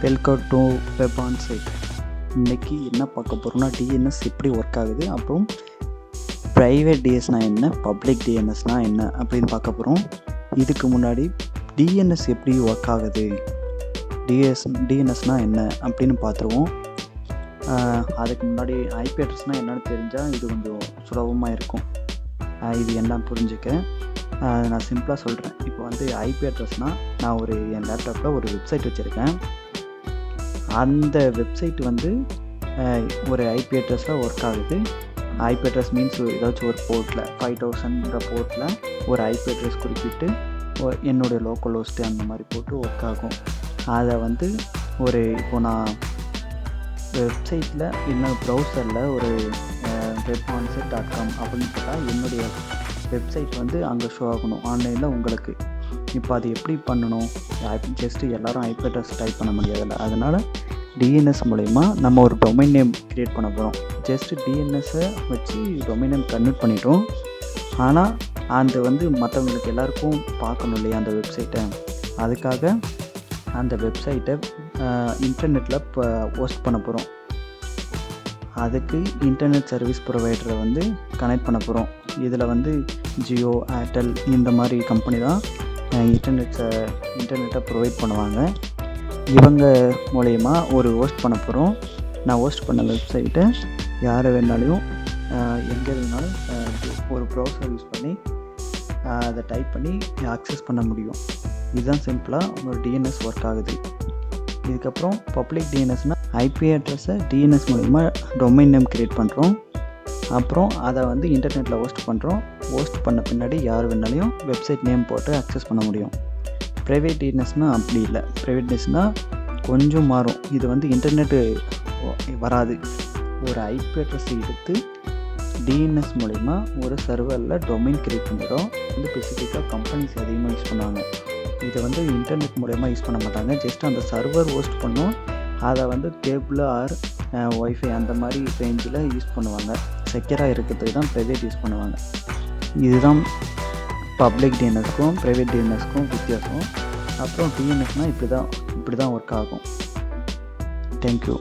Welcome to web on site. இன்றைக்கி என்ன பார்க்க போகிறோம்னா, டிஎன்எஸ் எப்படி ஒர்க் ஆகுது, அப்புறம் ப்ரைவேட் டிஎஸ்னால் என்ன, பப்ளிக் டிஎன்எஸ்னால் என்ன அப்படின்னு பார்க்க போகிறோம். இதுக்கு முன்னாடி டிஎன்எஸ் எப்படி ஒர்க் ஆகுது, டிஎன்எஸ்னால் என்ன அப்படின்னு பார்த்துருவோம். அதுக்கு முன்னாடி ஐபி அட்ரஸ்னால் என்னென்னு தெரிஞ்சால் இது கொஞ்சம் சுலபமாக இருக்கும். இது என்ன புரிஞ்சுக்க நான் சிம்பிளாக சொல்கிறேன். இப்போ வந்து ஐபி அட்ரஸ்னால், நான் என் லேப்டாப்பில் ஒரு வெப்சைட் வச்சுருக்கேன். அந்த வெப்சைட் வந்து ஒரு ஐபி அட்ரஸில் ஒர்க் ஆகுது. ஐபி அட்ரஸ் மீன்ஸ் ஏதாச்சும் ஒரு போர்ட்டில் 5000ன்ற போர்ட்டில் ஒரு ஐபி அட்ரஸ் குறிப்பிட்டு என்னுடைய லோக்கல் ஹோஸ்ட்டு அந்த மாதிரி போட்டு ஒர்க் ஆகும். அதை வந்து இப்போ நான் வெப்சைட்டில் இன்னும் ப்ரௌசரில் ஒரு webonsite.com அப்படின்னு போட்டால் என்னுடைய வெப்சைட் வந்து அங்கே ஷோ ஆகணும் ஆன்லைனில் உங்களுக்கு. இப்போ அது எப்படி பண்ணணும், ஜஸ்ட்டு எல்லோரும் ஐபி அட்ரஸ் டைப் பண்ண முடியாதுல்ல. அதனால் டிஎன்எஸ் மூலயமா நம்ம ஒரு டொமைன் நேம் க்ரியேட் பண்ண போகிறோம். ஜஸ்ட்டு டிஎன்எஸ்ஸை வச்சு டொமைன் நேம் கன்வெர்ட் பண்ணிட்டோம். ஆனால் அந்த வந்து மற்றவங்களுக்கு எல்லாருக்கும் பார்க்கணும் இல்லையா அந்த வெப்சைட்டை. அதுக்காக அந்த வெப்சைட்டை இன்டர்நெட்டில் இப்போ ஹோஸ்ட் பண்ண போகிறோம். அதுக்கு இன்டர்நெட் சர்வீஸ் ப்ரொவைடரை வந்து கனெக்ட் பண்ண போகிறோம். இதில் வந்து ஜியோ, ஏர்டெல் இந்த மாதிரி கம்பெனி தான் இன்டர்நெட்டை ப்ரொவைட் பண்ணுவாங்க. இவங்க மூலயமா ஒரு ஹோஸ்ட் பண்ண போகிறோம். நான் ஹோஸ்ட் பண்ண வெப்சைட்டை யாரை வேணாலும் எங்கே வேணாலும் ஒரு ப்ரௌசர் யூஸ் பண்ணி அதை டைப் பண்ணி ஆக்சஸ் பண்ண முடியும். இதுதான் சிம்பிளாக ஒரு டிஎன்எஸ் ஒர்க் ஆகுது. இதுக்கப்புறம் பப்ளிக் டிஎன்எஸ்னால் ஐபி அட்ரஸை டிஎன்எஸ் மூலிமா டொமைன் நேம் க்ரியேட் பண்ணுறோம். அப்புறம் அதை வந்து இன்டர்நெட்டில் ஹோஸ்ட் பண்ணுறோம். ஹோஸ்ட் பண்ண பின்னாடி யார் வேணாலையும் வெப்சைட் நேம் போட்டு அக்சஸ் பண்ண முடியும். ப்ரைவேட் டிஎன்எஸ்னால் அப்படி இல்லை. ப்ரைவேட் டிஎன்எஸ்னால் கொஞ்சம் மாறும். இது வந்து இன்டர்நெட்டு வராது. ஒரு ஐபி அட்ரஸ் எடுத்து டிஎன்எஸ் மூலிமா ஒரு சர்வரில் டொமைன் க்ரியேட் பண்ணிடும். வந்து ஸ்பெசிஃபிக்காக கம்பெனிஸ் அதிகமாக யூஸ் பண்ணுவாங்க. இதை வந்து இன்டர்நெட் மூலயமா யூஸ் பண்ண மாட்டாங்க. ஜஸ்ட் அந்த சர்வர் ஹோஸ்ட் பண்ணும். அதை வந்து கேபிள் ஆர் ஒய்ஃபை அந்த மாதிரி ரேஞ்சில் யூஸ் பண்ணுவாங்க. செக்யூராக இருக்கிறதுக்கு தான் ப்ரைவேட் யூஸ் பண்ணுவாங்க. இதுதான் பப்ளிக் டிஎன்எஸ்க்கும் ப்ரைவேட் டிஎன்எஸ்க்கும் வித்தியாசம். அப்புறம் டிஎன்எஸ்னால் இப்படி தான் ஒர்க் ஆகும். தேங்க்யூ.